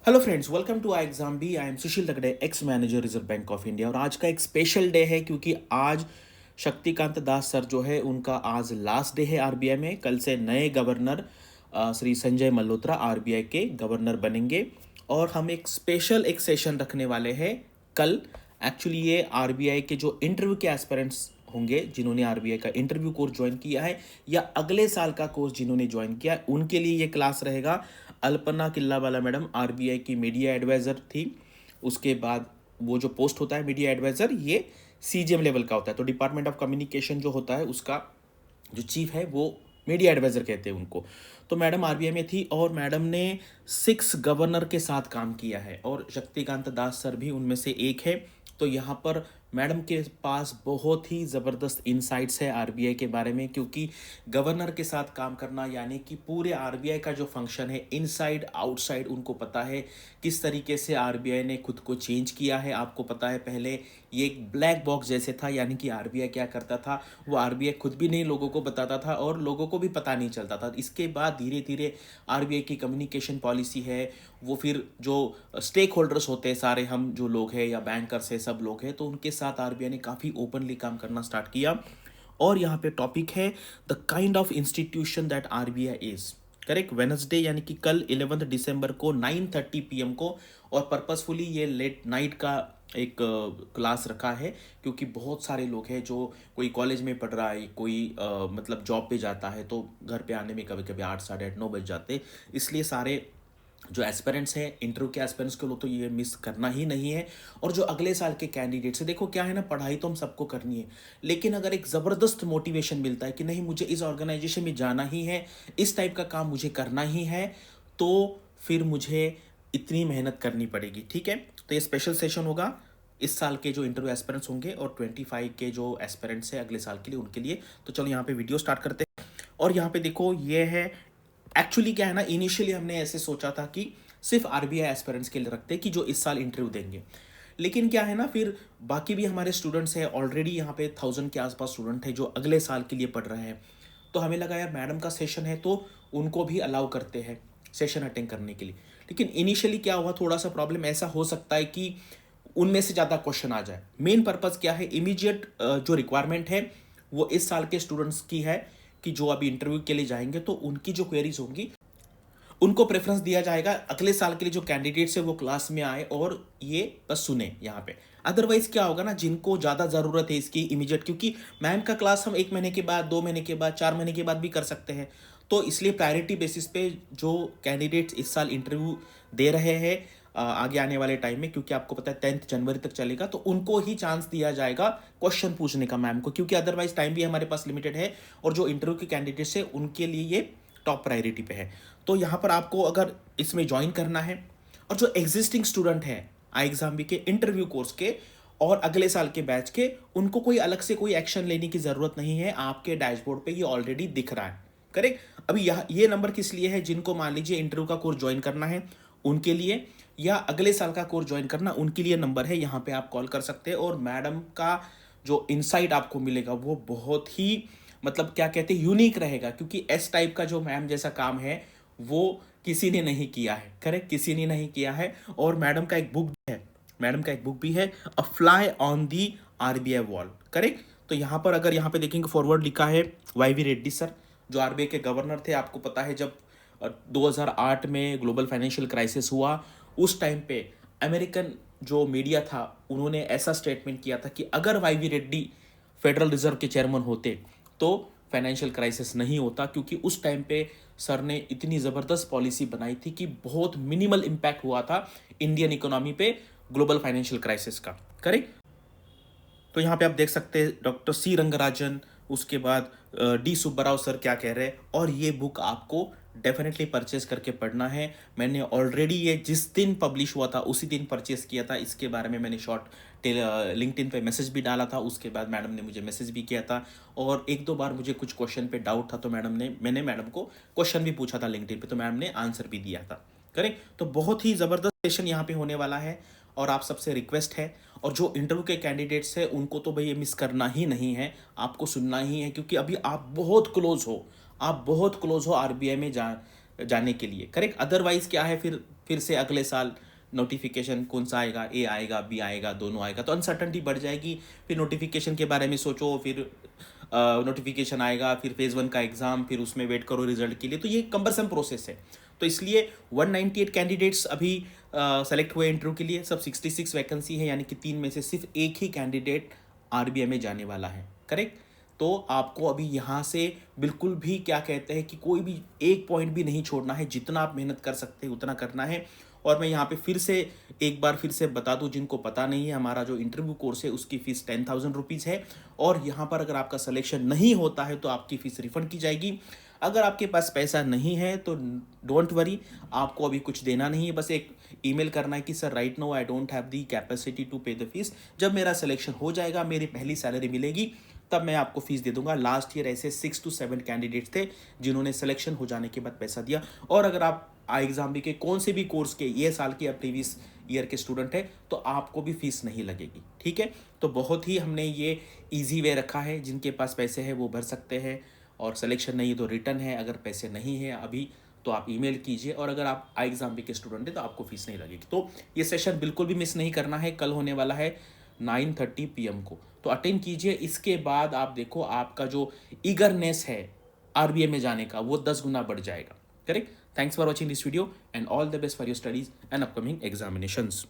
Hello friends, welcome to I exam B. I am Sushil Tagde, ex manager Reserve Bank of India. और आज का एक special day है क्योंकि आज शक्तिकांत दास सर जो है उनका आज लास्ट डे है आरबीआई में। कल से नए गवर्नर श्री संजय मल्होत्रा आरबीआई के गवर्नर बनेंगे और हम एक स्पेशल एक सेशन रखने वाले हैं कल। एक्चुअली ये आरबीआई के जो इंटरव्यू के एस्पिरेंट्स होंगे जिन्होंने आरबीआई का इंटरव्यू कोर्स ज्वाइन किया है या अगले साल का कोर्स जिन्होंने ज्वाइन किया है, उनके लिए ये क्लास रहेगा। अल्पना किल्लावाला मैडम आरबीआई की मीडिया एडवाइज़र थी। उसके बाद वो जो पोस्ट होता है मीडिया एडवाइज़र, ये सीजीएम लेवल का होता है। तो डिपार्टमेंट ऑफ कम्युनिकेशन जो होता है उसका जो चीफ है वो मीडिया एडवाइज़र कहते हैं उनको। तो मैडम आरबीआई में थी और मैडम ने 6 गवर्नर के साथ काम किया है और शक्तिकांत दास सर भी उनमें से एक है। तो यहाँ पर मैडम के पास बहुत ही ज़बरदस्त इनसाइट्स है आरबीआई के बारे में, क्योंकि गवर्नर के साथ काम करना यानी कि पूरे आरबीआई का जो फंक्शन है इनसाइड आउटसाइड उनको पता है। किस तरीके से आरबीआई ने खुद को चेंज किया है आपको पता है। पहले ये एक ब्लैक बॉक्स जैसे था, यानी कि आरबीआई क्या करता था वो आरबीआई खुद भी नहीं लोगों को बताता था और लोगों को भी पता नहीं चलता था। इसके बाद धीरे धीरे आरबीआई की कम्युनिकेशन पॉलिसी है वो, फिर जो स्टेक होल्डर्स होते हैं सारे हम जो लोग हैं या बैंकर्स है सब लोग हैं, तो उनके साथ आरबीआई ने काफ़ी ओपनली काम करना स्टार्ट किया। और यहाँ पे टॉपिक है the kind of institution that RBI is. Correct, Wednesday यानी कि कल 11 दिसंबर को 9:30 पीएम को। और पर्पसफुली ये लेट नाइट का एक क्लास रखा है क्योंकि बहुत सारे लोग हैं जो कोई कॉलेज में पढ़ रहा है, कोई मतलब जॉब पे जाता है, तो घर पे आने में कभी कभी 8 साढ़े 8 9 बज जाते। इसलिए सारे जो एस्पिरेंट्स हैं इंटरव्यू के एस्पिरेंट्स के लोग तो ये मिस करना ही नहीं है। और जो अगले साल के कैंडिडेट्स है, देखो क्या है ना, पढ़ाई तो हम सबको करनी है, लेकिन अगर एक ज़बरदस्त मोटिवेशन मिलता है कि नहीं मुझे इस ऑर्गेनाइजेशन में जाना ही है, इस टाइप का काम मुझे करना ही है, तो फिर मुझे इतनी मेहनत करनी पड़ेगी। ठीक है, तो ये स्पेशल सेशन होगा इस साल के जो इंटरव्यू एस्पिरेंट्स होंगे और 25 के जो एस्पिरेंट्स हैं अगले साल के लिए उनके लिए। तो चलो यहाँ पे वीडियो स्टार्ट करते हैं। और यहाँ पे देखो ये है, एक्चुअली क्या है ना, इनिशियली हमने ऐसे सोचा था कि सिर्फ आरबीआई एस्पिरेंट्स के लिए रखते कि जो इस साल इंटरव्यू देंगे। लेकिन क्या है ना, फिर बाकी भी हमारे स्टूडेंट्स हैं ऑलरेडी, यहाँ पे 1000 के आसपास स्टूडेंट हैं जो अगले साल के लिए पढ़ रहे हैं। तो हमें लगा यार मैडम का सेशन है तो उनको भी अलाउ करते हैं सेशन अटेंड करने के लिए। लेकिन इनिशियली क्या हुआ, थोड़ा सा प्रॉब्लम ऐसा हो सकता है कि उनमें से ज़्यादा क्वेश्चन आ जाए। मेन पर्पज़ क्या है, इमीडिएट जो रिक्वायरमेंट है वो इस साल के स्टूडेंट्स की है कि जो अभी इंटरव्यू के लिए जाएंगे तो उनकी जो क्वेरीज होंगी उनको प्रेफरेंस दिया जाएगा। अगले साल के लिए जो कैंडिडेट्स है वो क्लास में आए और ये बस सुने यहाँ पे। अदरवाइज क्या होगा ना, जिनको ज़्यादा ज़रूरत है इसकी इमीडिएट, क्योंकि मैम का क्लास हम 1 महीने के बाद, 2 महीने के बाद, 4 महीने के बाद भी कर सकते हैं। तो इसलिए प्रायोरिटी बेसिस पे जो कैंडिडेट्स इस साल इंटरव्यू दे रहे हैं आगे आने वाले टाइम में, क्योंकि आपको पता है 10 जनवरी तक चलेगा, तो उनको ही चांस दिया जाएगा क्वेश्चन पूछने का मैम को, क्योंकि अदरवाइज टाइम भी हमारे पास लिमिटेड है और जो इंटरव्यू के कैंडिडेट्स है उनके लिए ये टॉप प्रायोरिटी पे है। तो यहाँ पर आपको अगर इसमें ज्वाइन करना है और जो एग्जिस्टिंग स्टूडेंट है आई एग्जाम बी के इंटरव्यू कोर्स के और अगले साल के बैच के, उनको कोई अलग से कोई एक्शन लेने की ज़रूरत नहीं है। आपके डैशबोर्ड पे ये ऑलरेडी दिख रहा है। करेक्ट, अभी ये नंबर किस लिए है, जिनको मान लीजिए इंटरव्यू का कोर्स ज्वाइन करना है उनके लिए, या अगले साल का कोर्स ज्वाइन करना उनके लिए नंबर है। यहाँ पे आप कॉल कर सकते हैं और मैडम का जो इनसाइट आपको मिलेगा वो बहुत ही मतलब क्या कहते हैं यूनिक रहेगा, क्योंकि एस टाइप का जो मैम जैसा काम है वो किसी ने नहीं किया है। करेक्ट, किसी ने नहीं किया है। और मैडम का एक बुक भी है, मैडम का एक बुक भी है, अ fly on the RBI wall. Correct, तो यहाँ पर अगर यहाँ पे देखेंगे फॉरवर्ड लिखा है वाई वी रेड्डी सर, जो आरबीआई के गवर्नर थे। आपको पता है जब 2008 में ग्लोबल फाइनेंशियल क्राइसिस हुआ, उस टाइम पे अमेरिकन जो मीडिया था उन्होंने ऐसा स्टेटमेंट किया था कि अगर Y V Reddy Federal Reserve के चेयरमैन होते तो फाइनेंशियल क्राइसिस नहीं होता, क्योंकि उस टाइम पे सर ने इतनी ज़बरदस्त पॉलिसी बनाई थी कि बहुत मिनिमल इम्पैक्ट हुआ था इंडियन इकोनॉमी पे ग्लोबल फाइनेंशियल क्राइसिस का। करेक्ट, तो यहाँ पे आप देख सकते हैं डॉक्टर सी रंगराजन, उसके बाद डी सुब्बाराव सर क्या कह रहे हैं। और ये बुक आपको डेफिनेटली परचेज करके पढ़ना है। मैंने ऑलरेडी ये जिस दिन पब्लिश हुआ था उसी दिन परचेज किया था। इसके बारे में मैंने शॉर्ट लिंक्डइन पे मैसेज भी डाला था, उसके बाद मैडम ने मुझे मैसेज भी किया था और 1-2 बार मुझे कुछ क्वेश्चन पे डाउट था तो मैंने मैडम को क्वेश्चन भी पूछा था लिंक्डइन पे, तो मैडम ने आंसर भी दिया था। करेक्ट, तो बहुत ही ज़बरदस्त सेशन यहाँ पे होने वाला है और आप सबसे रिक्वेस्ट है, और जो इंटरव्यू के कैंडिडेट्स हैं उनको तो भाई ये मिस करना ही नहीं है, आपको सुनना ही है, क्योंकि अभी आप बहुत क्लोज हो, आप बहुत क्लोज हो आरबीआई में जाने के लिए। करेक्ट, अदरवाइज क्या है, फिर फिर से अगले साल नोटिफिकेशन कौन सा आएगा, ए आएगा, बी आएगा, दोनों आएगा, तो अनसर्टनटी बढ़ जाएगी। फिर नोटिफिकेशन के बारे में सोचो, फिर नोटिफिकेशन आएगा, फिर फेज़ 1 का एग्ज़ाम, फिर उसमें वेट करो रिजल्ट के लिए, तो ये कम्बरसम प्रोसेस है। तो इसलिए 198 कैंडिडेट्स अभी सेलेक्ट हुए इंटरव्यू के लिए। सब 66 वैकेंसी है, यानी कि 3 में से सिर्फ एक ही कैंडिडेट आरबीआई में जाने वाला है, करेक्ट। तो आपको अभी यहाँ से बिल्कुल भी क्या कहते हैं कि कोई भी एक पॉइंट भी नहीं छोड़ना है, जितना आप मेहनत कर सकते हैं उतना करना है। और मैं यहाँ पे फिर से एक बार फिर से बता दूं, जिनको पता नहीं है, हमारा जो इंटरव्यू कोर्स है उसकी फ़ीस 10,000 रुपीज़ है। और यहाँ पर अगर आपका सिलेक्शन नहीं होता है तो आपकी फ़ीस रिफंड की जाएगी। अगर आपके पास पैसा नहीं है तो डोंट वरी, आपको अभी कुछ देना नहीं है, बस एक ईमेल करना है कि sir right no I don't have the capacity to pay the fees. जब मेरा सिलेक्शन हो जाएगा, मेरी पहली सैलरी मिलेगी, तब मैं आपको फीस दे दूंगा। लास्ट ईयर ऐसे 6 to 7 कैंडिडेट्स थे जिन्होंने सिलेक्शन हो जाने के बाद पैसा दिया। और अगर आप आई एग्जाम भी के कौन से भी कोर्स के ये साल के या प्रीवियस ईयर के स्टूडेंट है तो आपको भी फीस नहीं लगेगी, ठीक है। तो बहुत ही हमने ये इजी वे रखा है, जिनके पास पैसे हैं वो भर सकते हैं, और सिलेक्शन नहीं तो रिटर्न है, अगर पैसे नहीं है अभी तो आप ईमेल कीजिए। और अगर आप आई एग्जाम भी के स्टूडेंट हैं तो आपको फीस नहीं लगेगी। तो ये सेशन बिल्कुल भी मिस नहीं करना है, कल होने वाला है 9:30 PM को, तो अटेंड कीजिए। इसके बाद आप देखो आपका जो ईगरनेस है आरबीआई में जाने का वो 10 गुना बढ़ जाएगा, correct. Thanks for watching this video and all the best for your studies and upcoming examinations.